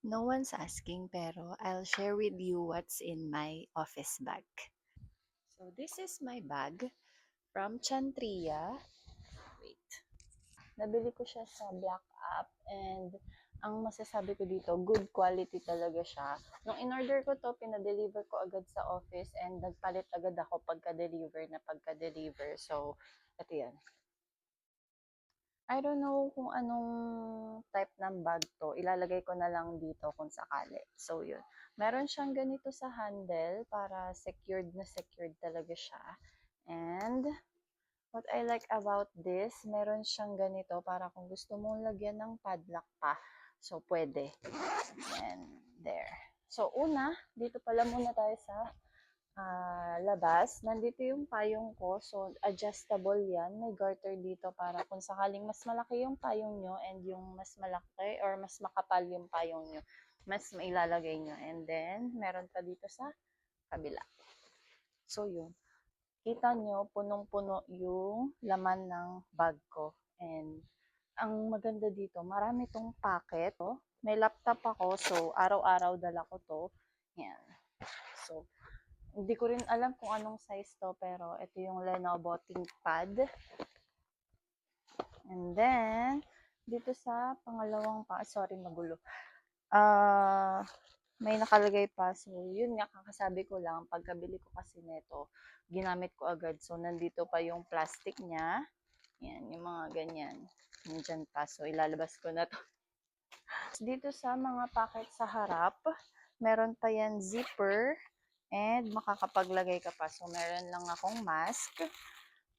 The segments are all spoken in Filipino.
No one's asking pero I'll share with you what's in my office bag. So this is my bag from Chantria. Wait. Nabili ko siya sa Black App and ang masasabi ko dito, good quality talaga siya. Nung in-order ko to, pinadeliver ko agad sa office and nagpalit agad ako pagka-deliver. So, ito yan. I don't know kung anong type ng bag to. Ilalagay ko na lang dito kung sakali. So, yun. Meron siyang ganito sa handle para secured talaga siya. And, what I like about this, meron siyang ganito para kung gusto mong lagyan ng padlock pa. So, pwede. And, there. So, una, dito pala muna tayo sa labas. Nandito yung payong ko. So, adjustable yan. May garter dito para kung sakaling mas malaki yung payong nyo and yung mas malaki or mas makapal yung payong nyo, mas mailalagay nyo. And then, meron pa dito sa kabila. So, yun. Kita nyo, punong-puno yung laman ng bag ko. And, ang maganda dito, marami tong packet. Oh. May laptop ako, so araw-araw dala ko to. Yan. So, hindi ko rin alam kung anong size to, pero ito yung Lenovo ThinkPad. And then, dito sa pangalawang sorry, magulo. May nakalagay pa. So, yun nga, kakasabi ko lang, pagkabili ko kasi neto, ginamit ko agad. So, nandito pa yung plastic niya. Yan, yung mga ganyan. Nandyan pa. So, ilalabas ko na to. Dito sa mga packet sa harap, meron pa yan zipper. And makakapaglagay ka pa. So, meron lang akong mask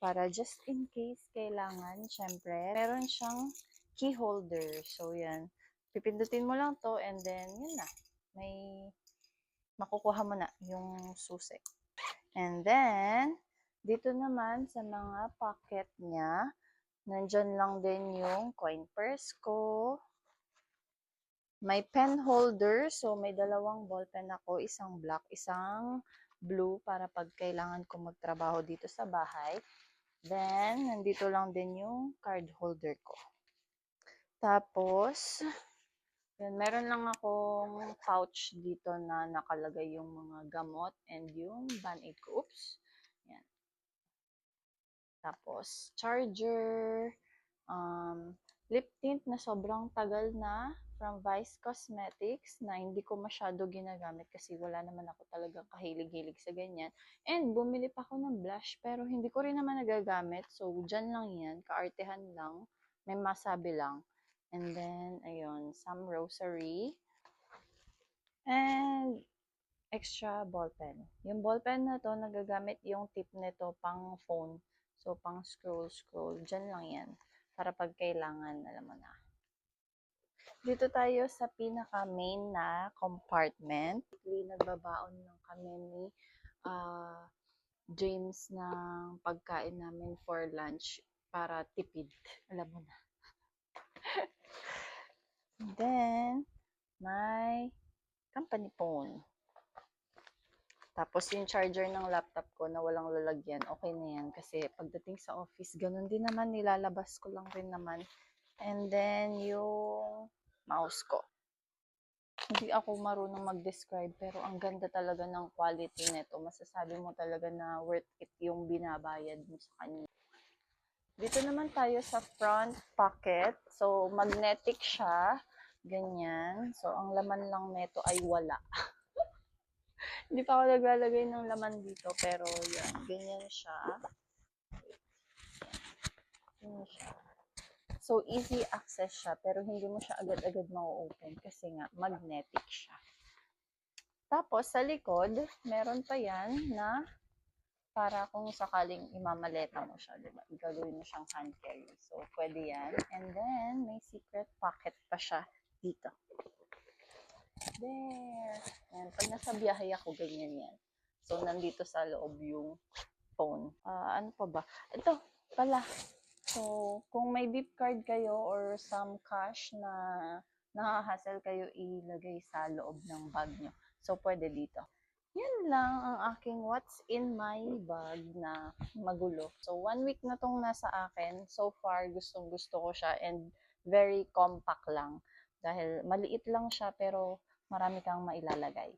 para just in case kailangan, syempre. Meron siyang key holder. So, yan. Pipindutin mo lang to and then, yun na. May makukuha mo na yung susi. And then, dito naman sa mga pocket niya, nandyan lang din yung coin purse ko. May pen holder. So, may dalawang ballpen ako. Isang black, isang blue para pag kailangan ko magtrabaho dito sa bahay. Then, nandito lang din yung card holder ko. Tapos, yun, meron lang akong pouch dito na nakalagay yung mga gamot and yung Band-Aid ko. Oops. Yan. Tapos, charger, lip tint na sobrang tagal na from Vice Cosmetics na hindi ko masyado ginagamit kasi wala naman ako talagang kahilig-hilig sa ganyan. And bumili pa ako ng blush pero hindi ko rin naman nagagamit. So, dyan lang yan. Kaartehan lang. May masabi lang. And then, ayun, some rosary. And extra ballpen. Yung ballpen na to, nagagamit yung tip nito pang phone. So, pang scroll. Dyan lang yan. Para pag kailangan, alam mo na. Dito tayo sa pinaka-main na compartment. Nagbabaon lang kami ni James ng pagkain namin for lunch para tipid. Alam mo na. Then, may company phone. Tapos yung charger ng laptop ko na walang lalagyan, okay na yan. Kasi pagdating sa office, ganun din naman, nilalabas ko lang rin naman. And then, yung mouse ko. Hindi ako marunong mag-describe, pero ang ganda talaga ng quality nito. Masasabi mo talaga na worth it yung binabayad mo sa kanya. Dito naman tayo sa front pocket. So, magnetic siya. Ganyan. So, ang laman lang nito ay wala. Hindi pa ako naglalagay ng laman dito, pero yan, ganyan siya. Ganyan siya. So, easy access siya, pero hindi mo siya agad-agad ma-open kasi nga, magnetic siya. Tapos, sa likod, meron pa yan na para kung sakaling imamaleta mo siya, diba? Gagawin mo siyang hand carry. So, pwede yan. And then, may secret pocket pa siya dito. There. Ayan. Pag nasa biyahe ako, ganyan yan. So, nandito sa loob yung phone. Ano pa ba? Ito pala. So, kung may beep card kayo or some cash na nahahassle kayo ilagay sa loob ng bag nyo. So, pwede dito. Yan lang ang aking what's in my bag na magulo. So, 1 week na tong nasa akin. So far, gustong gusto ko siya and very compact lang. dahil maliit lang siya pero marami kang mailalagay.